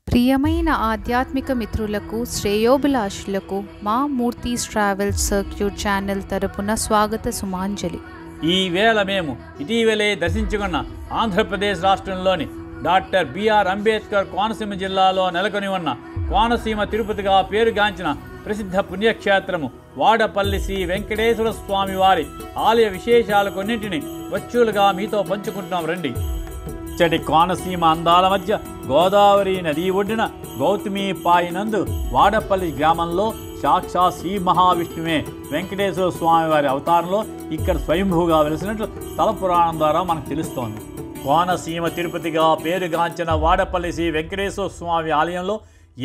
ప్రియమైన ఆధ్యాత్మిక మిత్రులకు శ్రేయోభిలాషులకు మా మూర్తీస్ ట్రావెల్స్ సర్క్యూట్ ఛానల్ తరపున స్వాగత సుమాంజలి. ఈ వేళ మేము ఇటీవలే దర్శించుకున్న ఆంధ్రప్రదేశ్ రాష్ట్రంలోని డాక్టర్ బిఆర్ అంబేద్కర్ కోనసీమ జిల్లాలో నెలకొని ఉన్న కోనసీమ తిరుపతిగా పేరుగాంచిన ప్రసిద్ధ పుణ్యక్షేత్రము వాడపల్లి శ్రీ వెంకటేశ్వర స్వామి వారి ఆలయ విశేషాలు కొన్నింటిని వచ్చులుగా మీతో పంచుకుంటున్నాం రండి. ఇచ్చటి కోనసీమ అందాల మధ్య గోదావరి నది ఒడ్డున గౌతమి పాయినందు వాడపల్లి గ్రామంలో సాక్షాత్ శ్రీ మహావిష్ణువే వెంకటేశ్వర స్వామి వారి అవతారంలో ఇక్కడ స్వయంభూగా వెలిసినట్లు స్థల పురాణం ద్వారా మనకు తెలుస్తోంది. కోనసీమ తిరుపతిగా పేరుగాంచిన వాడపల్లి శ్రీ వెంకటేశ్వర స్వామి ఆలయంలో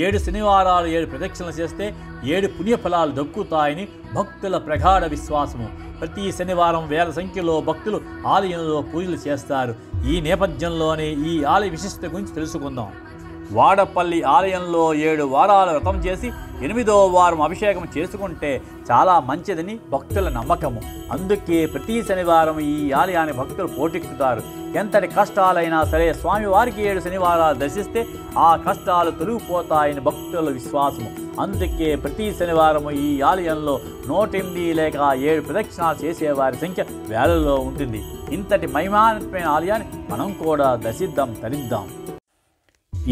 7 శనివారాలు 7 ప్రదక్షిణలు చేస్తే 7 పుణ్యఫలాలు దక్కుతాయని భక్తుల ప్రగాఢ విశ్వాసము. ప్రతి శనివారం వేల సంఖ్యలో భక్తులు ఆలయంలో పూజలు చేస్తారు. ఈ నేపథ్యంలోనే ఈ ఆలయ విశిష్టత గురించి తెలుసుకుందాం. వాడపల్లి ఆలయంలో 7 వారాల వ్రతం చేసి 8వ వారం అభిషేకం చేసుకుంటే చాలా మంచిదని భక్తుల నమ్మకము. అందుకే ప్రతి శనివారం ఈ ఆలయాన్ని భక్తులు పోటెక్కుతారు. ఎంతటి కష్టాలైనా సరే స్వామివారికి 7 శనివారాలు దర్శిస్తే ఆ కష్టాలు తొలగిపోతాయని భక్తుల విశ్వాసము. అందుకే ప్రతి శనివారం ఈ ఆలయంలో 108 లేక 7 ప్రదక్షిణాలు చేసేవారి సంఖ్య వేలలో ఉంటుంది. ఇంతటి మహిమాన్వితమైన ఆలయాన్ని మనం కూడా దర్శిద్దాం, తరిద్దాం.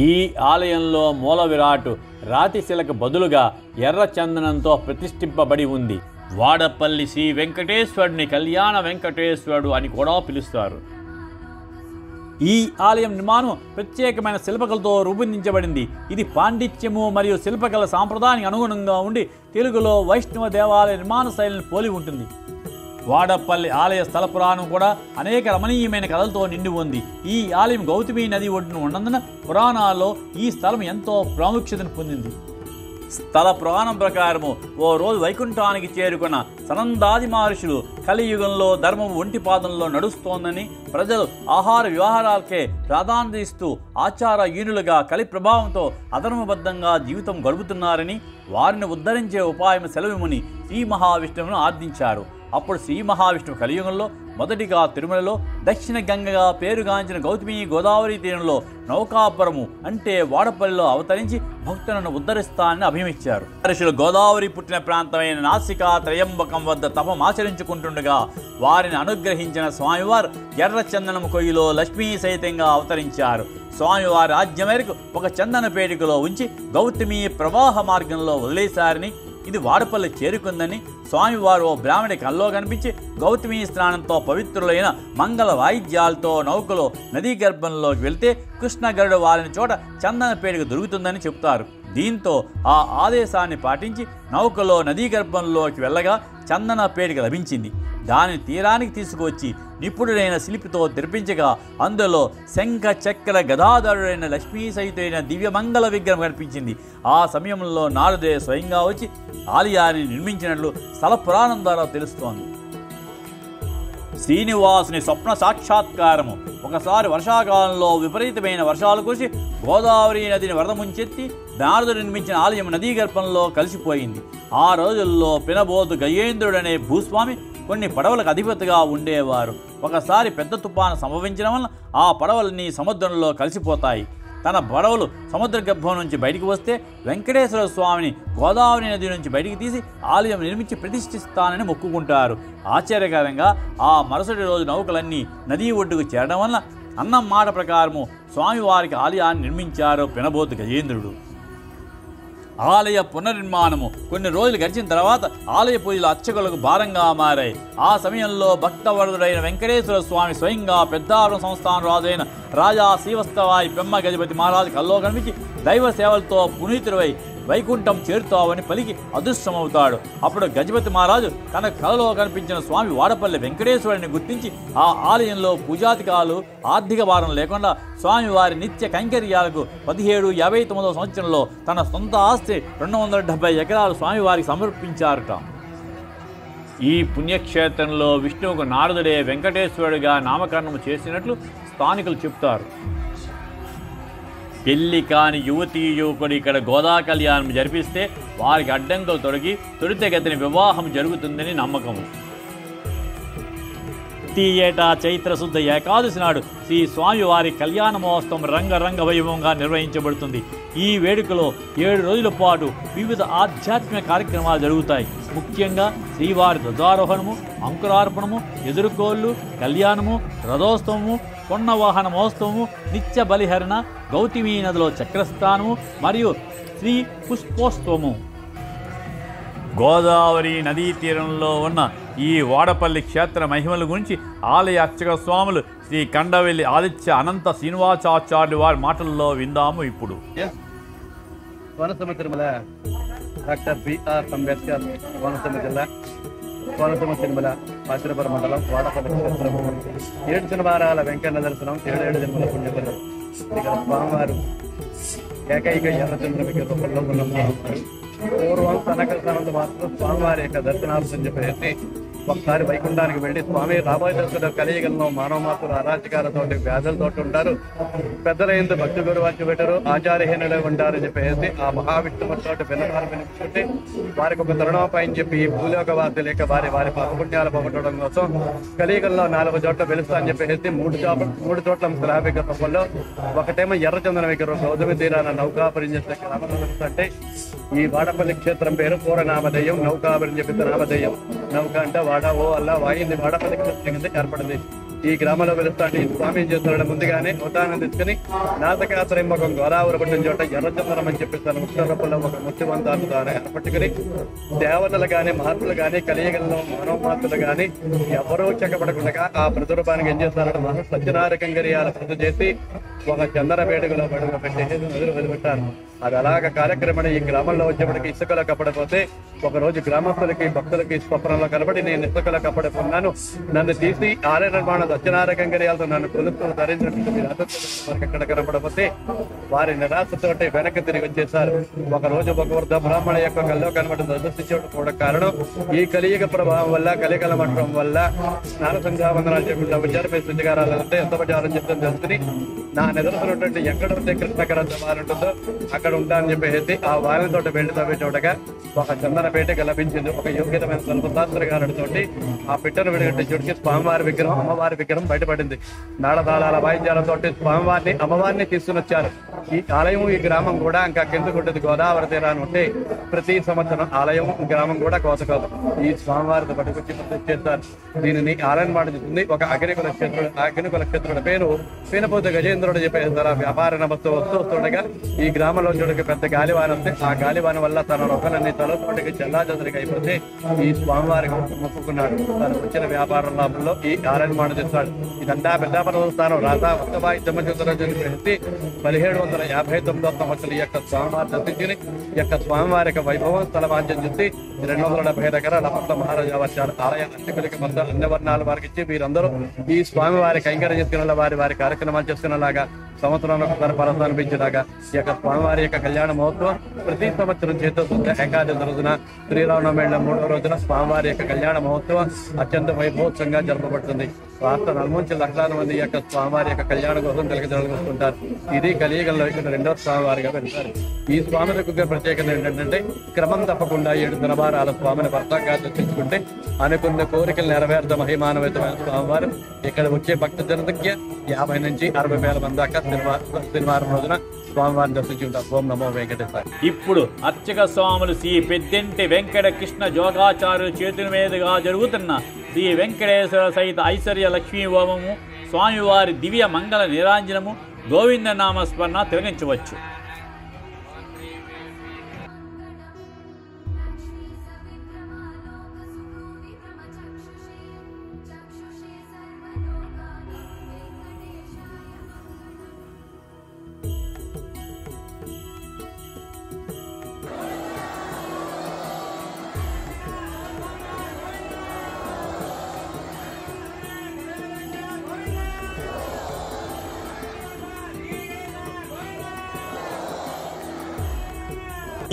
ఈ ఆలయంలో మూల విరాటు రాతి శిలకు బదులుగా ఎర్ర చందనంతో ప్రతిష్ఠింపబడి ఉంది. వాడపల్లి శ్రీ వెంకటేశ్వరుడిని కళ్యాణ వెంకటేశ్వరుడు అని కూడా పిలుస్తారు. ఈ ఆలయం నిర్మాణం ప్రత్యేకమైన శిల్పకళతో రూపొందించబడింది. ఇది పాండిత్యము మరియు శిల్పకళ సాంప్రదాయానికి అనుగుణంగా ఉండి తెలుగులో వైష్ణవ దేవాలయ నిర్మాణ శైలిని పోలి ఉంటుంది. వాడపల్లి ఆలయ స్థల పురాణం కూడా అనేక రమణీయమైన కథలతో నిండి ఉంది. ఈ ఆలయం గౌతమి నది ఒడ్డున ఉన్నందున పురాణాల్లో ఈ స్థలం ఎంతో ప్రాముఖ్యతను పొందింది. స్థల పురాణం ప్రకారము ఓ రోజు వైకుంఠానికి చేరుకున్న సనందాది మహర్షులు కలియుగంలో ధర్మం ఒంటి పాదంలో నడుస్తోందని, ప్రజలు ఆహార వ్యవహారాలకే ప్రాధాన్యత ఇస్తూ ఆచారహీనులుగా కలి ప్రభావంతో అధర్మబద్ధంగా జీవితం గడుపుతున్నారని, వారిని ఉద్ధరించే ఉపాయం సెలవిమని శ్రీ మహావిష్ణువును ఆర్థించారు. అప్పుడు శ్రీ మహావిష్ణువు కలియుగంలో మొదటిగా తిరుమలలో, దక్షిణ గంగగా పేరుగాంచిన గౌతమి గోదావరి తీరంలో నౌకాపురము అంటే వాడపల్లిలో అవతరించి భక్తులను ఉద్ధరిస్తానని అభిమించారు. మహర్షులు గోదావరి పుట్టిన ప్రాంతమైన నాసికా త్రయంబకం వద్ద తపమాచరించుకుంటుండగా వారిని అనుగ్రహించిన స్వామివారు ఎర్ర చందనము కొయ్యిలో లక్ష్మీ సహితంగా అవతరించారు. స్వామివారి ఆజ్ఞ మేరకు ఒక చందన పేటికలో ఉంచి గౌతమి ప్రవాహ మార్గంలో వదిలేశారని, ఇది వాడపల్లి చేరుకుందని స్వామివారు ఓ బ్రాహ్మణి కల్లో కనిపించి గౌతమి స్నానంతో పవిత్రులైన మంగళ వాయిద్యాలతో నౌకలో నదీ గర్భంలోకి వెళ్తే కృష్ణగరుడు వారిని చోట చందన పేటిక దొరుకుతుందని చెప్తారు. దీంతో ఆ ఆదేశాన్ని పాటించి నౌకలో నదీ గర్భంలోకి వెళ్ళగా చందన పేటిక లభించింది. దానిని తీరానికి తీసుకువచ్చి నిపుణుడైన శిల్పితో తెరిపించగా అందులో శంఖ చక్ర గదాధరుడైన లక్ష్మీ సహితైన దివ్యమంగళ విగ్రహం కనిపించింది. ఆ సమయంలో నారదే స్వయంగా వచ్చి ఆలయాన్ని నిర్మించినట్లు స్థల పురాణం ద్వారా తెలుస్తోంది. శ్రీనివాసుని స్వప్న సాక్షాత్కారము. ఒకసారి వర్షాకాలంలో విపరీతమైన వర్షాలు కురిసి గోదావరి నదిని వరద ముంచెత్తి నారదుడు నిర్మించిన ఆలయం నదీ గర్భంలో కలిసిపోయింది. ఆ రోజుల్లో పినబోతు గజేంద్రుడనే భూస్వామి కొన్ని పడవలకు అధిపతిగా ఉండేవారు. ఒకసారి పెద్ద తుఫాను సంభవించడం వల్ల ఆ పడవలన్నీ సముద్రంలో కలిసిపోతాయి. తన పడవలు సముద్ర గర్భం నుంచి బయటికి వస్తే వెంకటేశ్వర స్వామిని గోదావరి నది నుంచి బయటికి తీసి ఆలయం నిర్మించి ప్రతిష్ఠిస్తానని మొక్కుకుంటారు. ఆశ్చర్యకరంగా ఆ మరుసటి రోజు నౌకలన్నీ నదీ ఒడ్డుకు చేరడం వల్ల అన్నం మాట ప్రకారము స్వామివారికి ఆలయాన్ని నిర్మించారు పినబోతు గజేంద్రుడు. ఆలయ పునర్నిర్మాణము కొన్ని రోజులు గడిచిన తర్వాత ఆలయ పూజలు అర్చకులకు భారంగా మారాయి. ఆ సమయంలో భక్తవరుడైన వెంకటేశ్వర స్వామి స్వయంగా పెద్దాపురం సంస్థానం రాజైన రాజా శ్రీవత్సవాయి పెమ్మ గజపతి మహారాజు కల్లో కనిపించి దైవ సేవలతో పునీతుడివై వైకుంఠం చేరుతావని పలికి అదృశ్యమవుతాడు. అప్పుడు గజపతి మహారాజు తన కలలో కనిపించిన స్వామి వాడపల్లి వెంకటేశ్వరుని గుర్తించి ఆ ఆలయంలో పూజాధికారులు ఆర్థిక భారం లేకుండా స్వామివారి నిత్య కైంకర్యాలకు 1759వ సంవత్సరంలో తన సొంత ఆస్తి 270 ఎకరాలు స్వామివారికి సమర్పించారట. ఈ పుణ్యక్షేత్రంలో విష్ణువుకు నారదుడే వెంకటేశ్వరుడిగా నామకరణం చేసినట్లు స్థానికులు చెప్తారు. పెళ్లి కాని యువతీ యువకుడు ఇక్కడ గోదా కళ్యాణం జరిపిస్తే వారికి అడ్డంకులు తొలగి త్వరితగతిన వివాహం జరుగుతుందని నమ్మకం. ప్రతి ఏటా చైత్రశుద్ధ ఏకాదశి నాడు శ్రీ స్వామివారి కళ్యాణ మహోత్సవం రంగరంగ వైభవంగా నిర్వహించబడుతుంది. ఈ వేడుకలో 7 రోజుల పాటు వివిధ ఆధ్యాత్మిక కార్యక్రమాలు జరుగుతాయి. ముఖ్యంగా శ్రీవారి ధ్వజారోహణము, అంకురార్పణము, ఎదురుకోళ్ళు, కళ్యాణము, రథోత్సవము, కొన్న వాహన మహోత్సవము, నిత్య బలిహరణ, గౌతమి నదిలో చక్రస్నానము మరియు శ్రీ పుష్పోత్సవము. గోదావరి నదీ తీరంలో ఉన్న ఈ వాడపల్లి క్షేత్ర మహిమల గురించి ఆలయ అర్చక స్వాములు శ్రీ కండవెల్లి ఆదిత్య అనంత శ్రీనివాసాచార్యులు వారి మాటల్లో విందాము ఇప్పుడు. కోనసీమ తిరుమల డాక్టర్ బిఆర్ అంబేద్కర్ కోనసీమ జిల్లా కోనసీమ తిరుమల ఆశ్రపురం మండలం వాడపల్లి క్షేత్రం 7 శనివారాల వెంకన్న దర్శనం 7 జన్మల పుణ్యఫలం. ఇక్కడ స్వామివారు ఏకైక ఎర్రచంద్ర విగ్రహ రూపంలో ఉన్నారు. పూర్వం తనకస్థానంలో మాత్రం స్వామివారి యొక్క దర్శనార్థం చెప్పేసి ఒకసారి వైకుంఠానికి వెళ్ళి స్వామి రాబోయే దశలో కలియుగంలో మానవ మాత్రులు అరాచకాలతోటి వ్యాధులతోటి ఉంటారు, పెద్దలైందు భక్తి గురువాచి పెట్టరు, ఆచార్యహీనులు ఉంటారని చెప్పేసి ఆ మహావిష్ణువుతో విన్నపాలు వినిపించుకుంటే వారికి ఒక తరుణోపాయం చెప్పి ఈ భూలోక వాసి లేక వారి పాపపుణ్యాలు పోగొట్టడం కోసం కలియుగంలో 4 చోట్ల వెలుస్తా అని చెప్పేసి 3 చోట్ల శ్రావిక రూపంలో ఒకటేమో ఎర్రచందన విగ్రహం గౌతమి తీరాన నౌకాపురం చేసే గ్రామంలో వెలుస్తుంటే ఈ వాడపల్లి క్షేత్రం పేరు పూర్వనామధేయం, నౌకాపురం చెప్పిన నామధేయం. నౌక అంటే వాడ ఓ అల్లా వాయింది వాడపల్లి క్షేత్రం కింద ఏర్పడింది. ఈ గ్రామంలో వెలుస్తాంటే ఈ స్వామి ఏం చేస్తున్నాడు, ముందుగానే అవతారం తీసుకుని నాటకాశ్రయం ఒక గోదావరి పట్టిన చోట ఎర్రచందనం అని చెప్పిస్తాను ఉత్తరపుల్లో ఒక ముత్యవంతాలు ద్వారా ఏర్పట్టుకుని దేవతలు కానీ మహాత్ములు కానీ కలియుగంలో మానవ మాతృలు కానీ ఎవరూ చెక్కబడకుండా ఆ ప్రతిరూపానికి ఏం చేస్తారంటే మహా సత్యనారకంగర్యాల ప్రతి చేసి ఒక చందన వేడుకలో బడుగు పెట్టేసి నదులు వదిలిపెట్టారు. అది అలాగ కార్యక్రమం ఈ గ్రామంలో వచ్చేప్పటికి ఇసుకలో కప్పడిపోతే ఒకరోజు గ్రామస్తులకి భక్తులకి స్వప్నంలో కనబడి నేను ఇసుకలో కప్పడిపోన్నాను, నన్ను తీసి ఆలయ నిర్మాణ దక్షిణారకంగర్యాలతో నన్ను కొలుస్తూ ధరించినటువంటి వారికి ఎక్కడ కనపడపోతే వారి నిరాశతోటి వెనక్కి తిరిగి వచ్చేసారు. ఒకరోజు ఒక వృద్ధ బ్రాహ్మణ యొక్క కల్లో కనబడి దర్శించడం కూడా కారణం ఈ కలియుగ ప్రభావం వల్ల కలికల మట్టడం వల్ల స్నాన సంధ్యావందనాలు చెప్పిన విచారపై శుద్ధిగారాలంటే ఎంత ప్రచారం చెప్తాను తెలుసుకుని నా నిదర్శనటువంటి ఎక్కడ ఉంటే కృష్ణ గ్రంథం వారు ఉంటుందో అక్కడ ఉంటానని చెప్పేసి ఆ వారితో వెళ్ళి తవ్వే చోటగా ఒక చందనపేటగా లభించింది. ఒక యోగ్యతమైన స్వల్పశాస్త్ర గారుడితోటి ఆ పిట్టను విడిగట్టి చుడికి స్వామివారి విగ్రహం అమ్మవారి విగ్రహం బయటపడింది. నాడతాళాల వాయిద్యాలతోటి స్వామివారిని అమ్మవారిని తీసుకుని వచ్చారు. ఈ ఆలయం ఈ గ్రామం కూడా ఇంకా కిందకు ఉంటుంది గోదావరి తీరాన్ని ఉంటే ప్రతి సంవత్సరం ఆలయం గ్రామం కూడా కోసకోదు ఈ స్వామివారితో పట్టుకొచ్చి చేస్తారు. దీనిని ఆలయం మాట చెప్తుంది ఒక అగ్నికుల క్షేత్రుడు. ఆ అగ్నికుల క్షేత్రుడి పేరు పీనపోతు గజేంద్రుడు చెప్పేస్తారు. వ్యాపార వస్తుండగా ఈ గ్రామంలో చూడక పెద్ద గాలివాన వస్తే ఆ గాలివాన వల్ల తన రొక్కలన్నీ తలతోటికి చెల్లాచెదరికి అయిపోతే ఈ స్వామివారికి మొక్కుకున్నాడు. తను వచ్చిన వ్యాపార లాభంలో ఈ ఆలయం మాట చేస్తాడు. ఇదంతా పెద్దాపర్వ స్థానం రాధా ఉత్తబాయి జన్మచంద్రరాజు పెట్టి 1759వ సంవత్సరం ఈ యొక్క స్వామివారి దర్శించుని ఈ యొక్క స్వామివారి యొక్క వైభవం స్థల వాద్యం చేసి 270 ఎకరాల పట్ల మహారాజా వచ్చారు. ఆలయ అర్చకులకి మొత్తం అన్ని వర్ణాల వారికి ఇచ్చి వీరందరూ ఈ స్వామివారి కైంకర్యం చేసుకున్న వారి కార్యక్రమాలు చేసుకునేలాగా సంవత్సరంలో ఒకసారి ఫలత అనిపించేలాగా ఈ యొక్క స్వామివారి యొక్క కళ్యాణ మహోత్సవం ప్రతి సంవత్సరం చేతున్న ఏకాదశి రోజున శ్రీరామనవమి 3వ రోజున స్వామివారి యొక్క కళ్యాణ మహోత్సవం అత్యంత వైభవోత్సవంగా జరపబడుతుంది. రాష్ట్ర నలుమూంచి లక్షలాది మంది ఈ యొక్క స్వామివారి యొక్క కళ్యాణ కోసం జరుగుతుంటారు. ఇది కలియుగంలో ఇక్కడ 2వ స్వామివారిగా వెళ్తారు. ఈ స్వామి యొక్క ప్రత్యేకత ఏంటంటే క్రమం తప్పకుండా 7 దినవారాల స్వామిని భర్తగా దర్శించుకుంటే అనుకున్న కోరికలు నెరవేర్త మహిమానవితమైన స్వామివారు ఇక్కడ వచ్చే భక్త జనసంఖ్య 50 నుంచి 60 వేల మంది దాకా శనివారం రోజున స్వామివారిని దర్శించుకుంటారు. ఓం నమో వెంకటేశ్వర. ఇప్పుడు అర్చక స్వాములు శ్రీ పెద్దంటి వెంకట కృష్ణ జోగాచార్యుల చేతుల మీదుగా జరుగుతున్న శ్రీ వెంకటేశ్వర సహిత ఐశ్వర్య లక్ష్మీ హోమము, స్వామివారి దివ్య మంగళ నిరాంజనము, గోవింద నామస్మరణ తిలకించవచ్చు.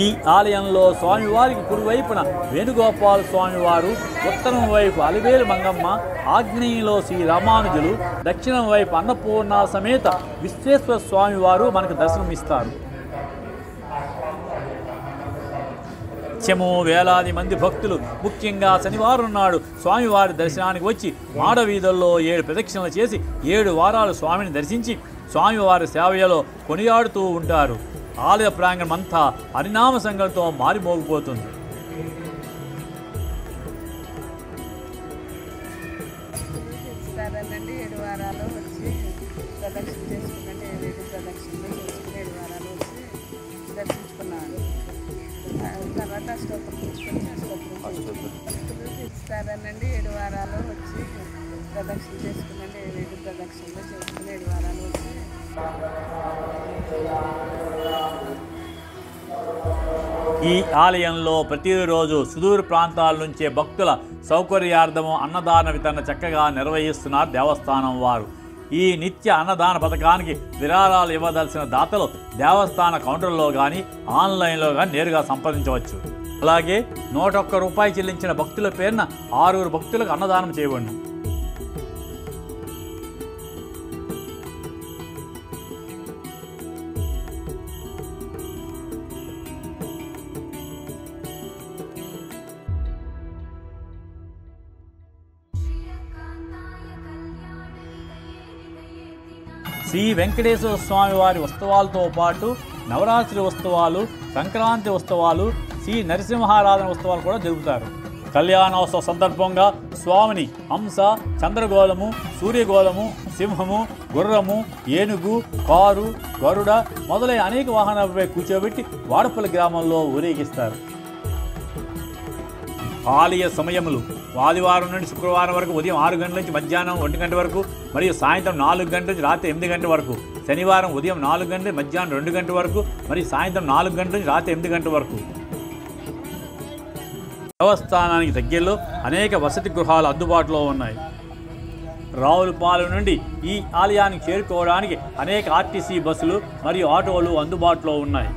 ఈ ఆలయంలో స్వామివారికి కుడివైపున వేణుగోపాల స్వామివారు, ఉత్తరం వైపు అలివేలు మంగమ్మ, ఆగ్నేయంలో శ్రీ రామానుజులు, దక్షిణం వైపు అన్నపూర్ణ సమేత విశ్వేశ్వర స్వామివారు మనకు దర్శనమిస్తారు. నిత్యము వేలాది మంది భక్తులు ముఖ్యంగా శనివారం నాడు స్వామివారి దర్శనానికి వచ్చి మాడవీధుల్లో 7 ప్రదక్షిణలు చేసి 7 వారాలు స్వామిని దర్శించి స్వామివారి సేవలో కొనియాడుతూ ఉంటారు. ఆలయ ప్రాంగణం అంతా హరినామ సంగంతో మారిమోగిపోతుంది. నండి 7 వారాలు వచ్చి ప్రదక్షిణ చేసుకున్నాండి. 7 ప్రదక్షిణలు చేసుకుని 7 వారాలు వచ్చి దర్శించుకున్నాను. తర్వాత అష్టోత్తరం తీసుకొని అష్టోత్తరం ఇస్తారనండి. 7 వారాలు వచ్చి ప్రదక్షిణ చేసుకున్నాండి. 7 ప్రదక్షిణలు చేసుకుని 7 వారాలు వచ్చి ఈ ఆలయంలో ప్రతిరోజు సుదూర ప్రాంతాల నుంచే భక్తుల సౌకర్యార్థము అన్నదాన వితరణ చక్కగా నిర్వహిస్తున్నారు దేవస్థానం వారు. ఈ నిత్య అన్నదాన పథకానికి విరాళాలు ఇవ్వదలసిన దాతలు దేవస్థాన కౌంటర్లో కానీ ఆన్లైన్లో కానీ నేరుగా సంప్రదించవచ్చు. అలాగే 101 రూపాయి చెల్లించిన భక్తుల పేరున 6 భక్తులకు అన్నదానం చేయబడును. శ్రీ వెంకటేశ్వర స్వామి వారి ఉత్సవాలతో పాటు నవరాత్రి ఉత్సవాలు, సంక్రాంతి ఉత్సవాలు, శ్రీ నరసింహారాధన ఉత్సవాలు కూడా జరుపుతారు. కళ్యాణోత్సవ సందర్భంగా స్వామిని హంస, చంద్రగోళము, సూర్యగోళము, సింహము, గుర్రము, ఏనుగు, కారు, గరుడ మొదలైన అనేక వాహనాలపై కూర్చోబెట్టి వాడపల్లి గ్రామంలో ఊరేగిస్తారు. ఆలయ సమయములు ఆదివారం నుండి శుక్రవారం వరకు ఉదయం 6 గంటల నుంచి మధ్యాహ్నం 1 గంట వరకు, మరియు సాయంత్రం 4 గంటల నుంచి రాత్రి 8 గంటల వరకు. శనివారం ఉదయం 4 గంటల మధ్యాహ్నం 2 గంటల వరకు, మరియు సాయంత్రం 4 గంటల నుంచి రాత్రి 8 గంటల వరకు. దేవస్థానానికి దగ్గరలో అనేక వసతి గృహాలు అందుబాటులో ఉన్నాయి. రావులపాలెం నుండి ఈ ఆలయానికి చేరుకోవడానికి అనేక ఆర్టీసీ బస్సులు మరియు ఆటోలు అందుబాటులో ఉన్నాయి.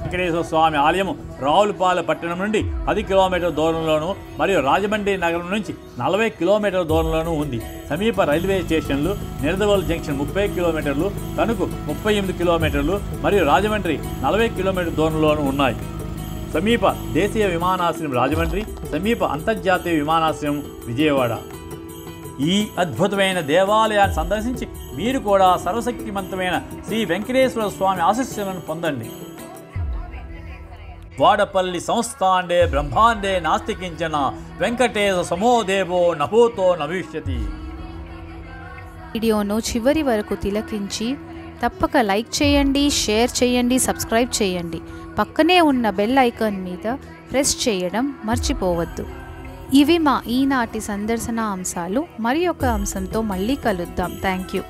వెంకటేశ్వర స్వామి ఆలయము రావులపాలెం పట్టణం నుండి 10 కిలోమీటర్ల దూరంలోను మరియు రాజమండ్రి నగరం నుంచి 40 కిలోమీటర్ల దూరంలోనూ ఉంది. సమీప రైల్వే స్టేషన్లు నిడదవోలు జంక్షన్ 30 కిలోమీటర్లు, తణుకు 38 కిలోమీటర్లు మరియు రాజమండ్రి 40 కిలోమీటర్ల దూరంలోనూ ఉన్నాయి. సమీప దేశీయ విమానాశ్రయం రాజమండ్రి, సమీప అంతర్జాతీయ విమానాశ్రయం విజయవాడ. ఈ అద్భుతమైన దేవాలయాన్ని సందర్శించి మీరు కూడా సర్వశక్తిమంతమైన శ్రీ వెంకటేశ్వర స్వామి ఆశీస్సులను పొందండి. వాడపల్లి సంస్థాండే బ్రహ్మాండే నాస్తికించన వెంకటేశ సమోదేవో నభూతో నభవిష్యతి. వీడియోను చివరి వరకు తిలకించి తప్పక లైక్ చేయండి, షేర్ చేయండి, సబ్స్క్రైబ్ చేయండి. పక్కనే ఉన్న బెల్ ఐకాన్ మీద ప్రెస్ చేయడం మర్చిపోవద్దు. ఇవి మా ఈనాటి సందర్శన అంశాలు. మరి ఒక అంశంతో మళ్ళీ కలుద్దాం. Thank you.